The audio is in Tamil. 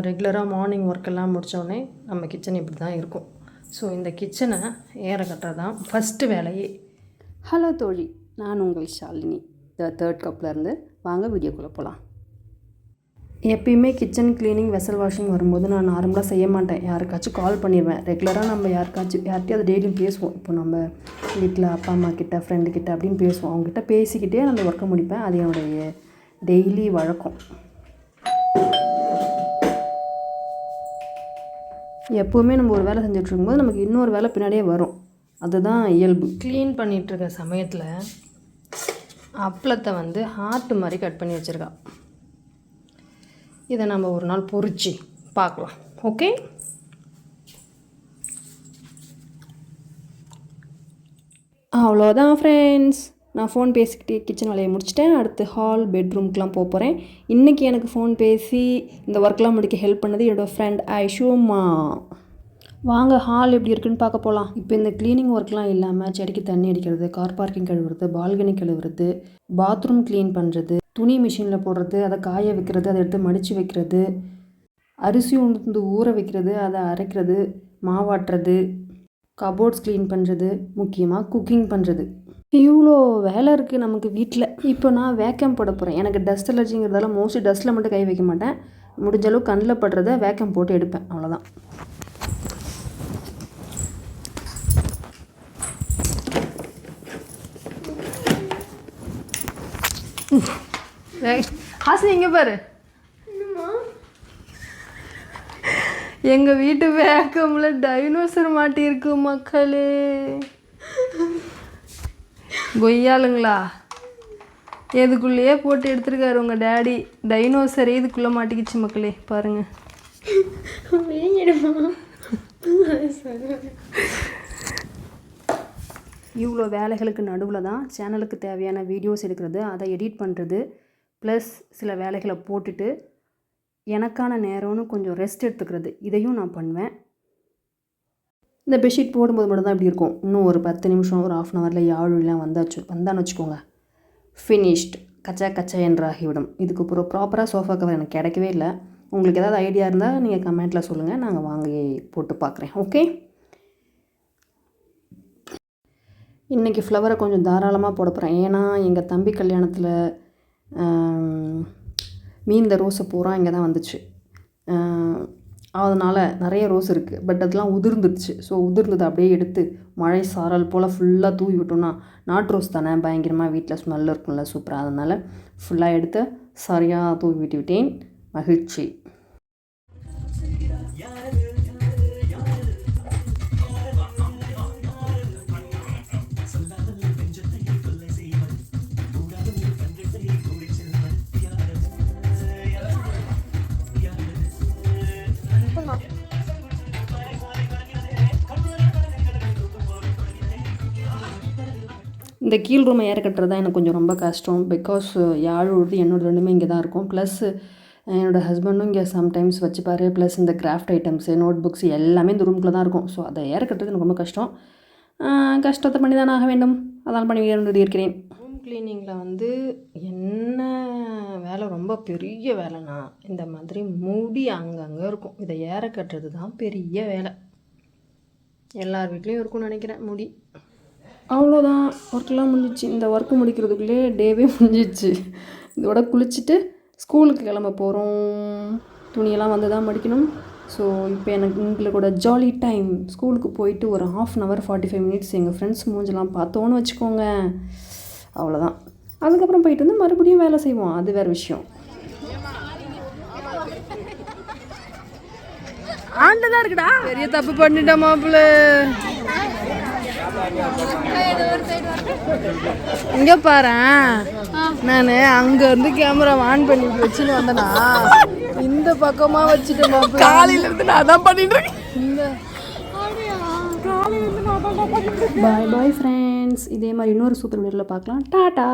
ரெகுலராக மார்னிங் ஒர்க்கெல்லாம் முடித்தோடனே நம்ம கிச்சன் இப்படி தான் இருக்கும். ஸோ இந்த கிச்சனை ஏற கட்டுறது தான் ஃபஸ்ட்டு வேலையே. ஹலோ தோழி, நான் உங்கள் ஷாலினி தேர்ட் கப்லேருந்து. வாங்க வீடியோக்குள்ளே போகலாம். எப்பயுமே கிச்சன் க்ளீனிங் வெசல் வாஷிங் வரும்போது நான் நார்மலாக செய்ய மாட்டேன். யாருக்காச்சும் கால் பண்ணிடுவேன். ரெகுலராக நம்ம யார்கிட்டையும் அதை டெய்லியும் பேசுவோம். இப்போ நம்ம வீட்டில் அப்பா அம்மா கிட்ட ஃப்ரெண்டுக்கிட்ட அப்படின்னு பேசுவோம். அவங்ககிட்ட பேசிக்கிட்டே அந்த ஒர்க்கை முடிப்பேன். அது என்னுடைய டெய்லி வழக்கம். எப்போவுமே நம்ம ஒரு வேலை செஞ்சுட்ருக்கும்போது நமக்கு இன்னொரு வேலை பின்னாடியே வரும். அதுதான் இயல்பு. க்ளீன் பண்ணிகிட்ருக்க சமயத்தில் அப்பளத்தை ஹார்ட் மாதிரி கட் பண்ணி வச்சுருக்கா. இதை நம்ம ஒரு நாள் பொரிச்சு பார்க்கலாம். ஓகே, அவ்வளோதான் ஃப்ரெண்ட்ஸ். நான் ஃபோன் பேசிக்கிட்டு கிச்சன் வேலையை முடிச்சிட்டேன். அடுத்து ஹால் பெட்ரூம்க்கெலாம் போக போகிறேன். இன்றைக்கி எனக்கு ஃபோன் பேசி இந்த ஒர்க்லாம் முடிக்க ஹெல்ப் பண்ணது என்னோடய ஃப்ரெண்ட் ஐஷுமா. வாங்க ஹால் எப்படி இருக்குன்னு பார்க்க போகலாம். இப்போ இந்த க்ளீனிங் ஒர்க்லாம் இல்லாமல் செடிக்கு தண்ணி அடிக்கிறது, கார் பார்க்கிங் கழுவுறது, பால்கனி கழுவுறது, பாத்ரூம் க்ளீன் பண்ணுறது, துணி மிஷினில் போடுறது, அதை காய வைக்கிறது, அதை எடுத்து மடித்து வைக்கிறது, அரிசி உளுந்து ஊற வைக்கிறது, அதை அரைக்கிறது, மாவாட்டுறது, கபோர்ட்ஸ் க்ளீன் பண்ணுறது, முக்கியமாக குக்கிங் பண்ணுறது, இவ்வளோ வேலை இருக்குது நமக்கு வீட்டில். இப்போ நான் வேக்கம் போட போகிறேன். எனக்கு டஸ்ட் அலர்ஜிங்கிறதால மோஸ்ட்லி டஸ்ட்டில் மட்டும் கை வைக்க மாட்டேன். முடிஞ்ச அளவுக்கு கண்ணில் படுறத வேக்கம் போட்டு எடுப்பேன். அவ்வளோதான். ஹாசினி இங்கே பாரு. எங்கள் வீட்டு வேக்கமில் டைனோசர் மாட்டியிருக்கு மக்களே. கொய்யாளுங்களா, எதுக்குள்ளேயே போட்டு எடுத்துருக்காரு உங்கள் டேடி. டைனோசரே இதுக்குள்ளே மாட்டிக்கிச்சு மக்களே, பாருங்கள். இவ்வளோ வேலைகளுக்கு நடுவில் தான் சேனலுக்கு தேவையான வீடியோஸ் எடுக்கிறது, அதை எடிட் பண்ணுறது, ப்ளஸ் சில வேலைகளை போட்டுட்டு எனக்கான நேரம்னு கொஞ்சம் ரெஸ்ட் எடுத்துக்கிறது, இதையும் நான் பண்ணுவேன். இந்த பெட்ஷீட் போடும்போது மட்டும்தான் இப்படி இருக்கும். இன்னும் ஒரு 10 நிமிஷம், ஒரு 1/2 ஹவரில் யாழுலாம் வந்தான்னு வச்சுக்கோங்க, ஃபினிஷ்ட், கச்சா என்றாகிவிடும். இதுக்கு ஒரு ப்ராப்பராக சோஃபா கவர் எனக்கு கிடைக்கவே இல்லை. உங்களுக்கு ஏதாவது ஐடியா இருந்தால் நீங்கள் கமெண்ட்டில் சொல்லுங்கள், நாங்கள் வாங்கி போட்டு பார்க்குறேன். ஓகே, இன்றைக்கி ஃப்ளவரை கொஞ்சம் தாராளமாக போட போகிறேன். ஏன்னா எங்கள் தம்பி கல்யாணத்தில் மீந்த ரோஸை பூரா இங்கே தான் வந்துச்சு. அதனால் நிறைய ரோஸ் இருக்குது. பட் அதெல்லாம் உதிர்ந்துடுச்சு. ஸோ உதிர்ந்தது அப்படியே எடுத்து மழை சாரல் போல் ஃபுல்லாக தூவி விட்டோம்னா, நாட்டு ரோஸ் தானே, பயங்கரமாக வீட்டில் ஸ்மெல் இருக்கும்ல, சூப்பராக. அதனால் ஃபுல்லாக எடுத்து சரியாக தூவி விட்டேன். மகிழ்ச்சி. இந்த கீழ் ரூமை ஏற கட்டுறது தான் எனக்கு கொஞ்சம் ரொம்ப கஷ்டம். பிகாஸ் யாழ் உழுது என்னோட ரெண்டுமே இங்கே தான் இருக்கும். ப்ளஸ் என்னோடய ஹஸ்பண்டும் இங்கே சம்டைம்ஸ் வச்சுப்பார். ப்ளஸ் இந்த கிராஃப்ட் ஐட்டம்ஸு, நோட் புக்ஸ் எல்லாமே இந்த ரூம்குள்ளே தான் இருக்கும். ஸோ அதை ஏற கட்டுறது எனக்கு ரொம்ப கஷ்டம். கஷ்டத்தை பண்ணி தான் ஆக வேண்டும். அதனால் பண்ணி இருக்கிறேன். ரூம் க்ளீனிங்கில் என்ன வேலை, ரொம்ப பெரிய வேலைனா இந்த மாதிரி மூடி அங்கங்கே இருக்கும். இதை ஏற கட்டுறது தான் பெரிய வேலை. எல்லார் வீட்லேயும் இருக்கும்னு நினைக்கிறேன் முடி. அவ்வளோதான், ஒர்க்கெலாம் முடிஞ்சிச்சு. இந்த ஒர்க்கு முடிக்கிறதுக்குள்ளே டேவே முடிஞ்சிச்சு. இதோட குளிச்சுட்டு ஸ்கூலுக்கு கிளம்ப போகிறோம். துணியெல்லாம் தான் மடிக்கணும். ஸோ இப்போ எனக்கு எங்களோட ஜாலி டைம். ஸ்கூலுக்கு போயிட்டு ஒரு 1/2 hour 45 minutes எங்கள் ஃப்ரெண்ட்ஸ் மூஞ்செல்லாம் பார்த்தோன்னு வச்சுக்கோங்க. அவ்வளோதான். அதுக்கப்புறம் போயிட்டு மறுபடியும் வேலை செய்வோம். அது வேறு விஷயம். ஆண்டுதான் இருக்குடா, பெரிய தப்பு பண்ணிட்டேன் மாப்பிள்ள. இங்கே பாரு, நான் அங்கேருந்து கேமரா ஆன் பண்ணி வச்சுன்னு வந்தேனா, இந்த பக்கமாக வச்சுட்டேன் மாப்பிள்ள. காலையிலேருந்து நான் தான் பண்ணிட்டு இருக்கேன். பாய் பாய் ஃப்ரெண்ட்ஸ். இதே மாதிரி இன்னொரு சூப்பர் வீடியோவில் பார்க்கலாம். டாடா.